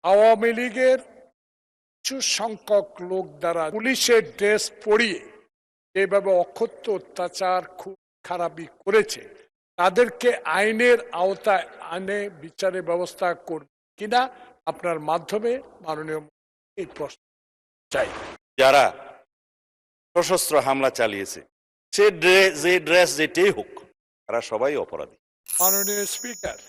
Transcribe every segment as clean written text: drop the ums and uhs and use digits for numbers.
আওয়ামী লীগের কিছু সংখ্যক লোক দ্বারা পুলিশের ড্রেস পরিয়ে যেভাবে অকথ্য অত্যাচার খুব খারাপই করেছে, তাদেরকে আইনের আওতায় আনে বিচারের ব্যবস্থা করবে কিনা আপনার মাধ্যমে মাননীয় এই প্রশ্ন চাই। যারা সশস্ত্র হামলা চালিয়েছে যে ড্রেস যেটাই হোক, তারা সবাই অপরাধী। মাননীয় স্পিকার,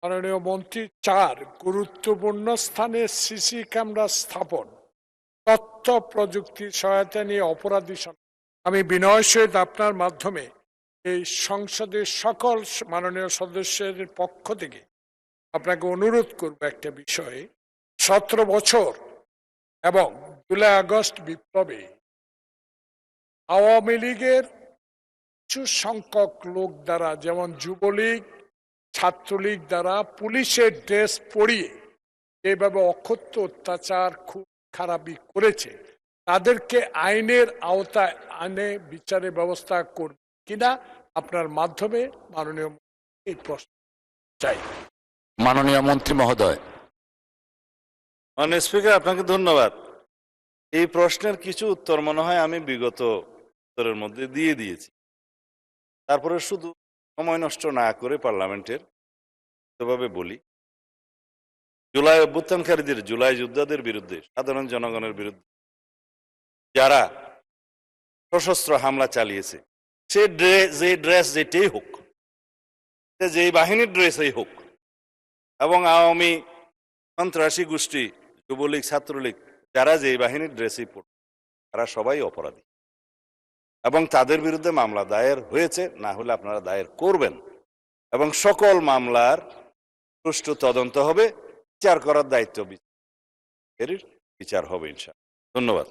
মাননীয় মন্ত্রী, 4 গুরুত্বপূর্ণ স্থানে সিসি ক্যামেরা স্থাপন, তথ্য প্রযুক্তির সহায়তা নিয়ে অপরাধী আমি বিনয়ের সহিত আপনার মাধ্যমে এই সংসদের সকল মাননীয় সদস্যের পক্ষ থেকে আপনাকে অনুরোধ করব একটা বিষয়ে। 17 বছর এবং জুলাই আগস্ট বিপ্লবে আওয়ামী লীগের কিছু সংখ্যক লোক দ্বারা, যেমন যুবলীগ, ছাত্রলীগ দ্বারা পুলিশের ড্রেস পরিয়ে যেভাবে অকথ্য অত্যাচার খুব খারাপই করেছে, তাদেরকে আইনের আওতায় আনে বিচারের ব্যবস্থা করবে কিনা আপনার মাধ্যমে মাননীয় এই প্রশ্ন চাই। মাননীয় মন্ত্রী মহোদয়। মাননীয় স্পিকার, আপনাকে ধন্যবাদ। এই প্রশ্নের কিছু উত্তর মনে হয় আমি বিগত উত্তরের মধ্যে দিয়ে দিয়েছি। তারপরে শুধু সময় নষ্ট না করে পার্লামেন্টের ভাবে বলি, জুলাই অভ্যুত্থানকারীদের, জুলাই যোদ্ধাদের বিরুদ্ধে, সাধারণ জনগণের বিরুদ্ধে যারা সশস্ত্র হামলা চালিয়েছে, যে ড্রেস যেটাই হোক, যেই বাহিনীর ড্রেসই হোক, এবং আওয়ামী সন্ত্রাসী গোষ্ঠী, যুবলীগ, ছাত্রলীগ, যারা যেই বাহিনীর ড্রেসই পড়ে, তারা সবাই অপরাধী এবং তাদের বিরুদ্ধে মামলা দায়ের হয়েছে, না হলে আপনারা দায়ের করবেন এবং সকল মামলার সুষ্ঠু তদন্ত হবে, বিচার করার দায়িত্ব বিচার হবে ইনশাআল্লাহ। ধন্যবাদ।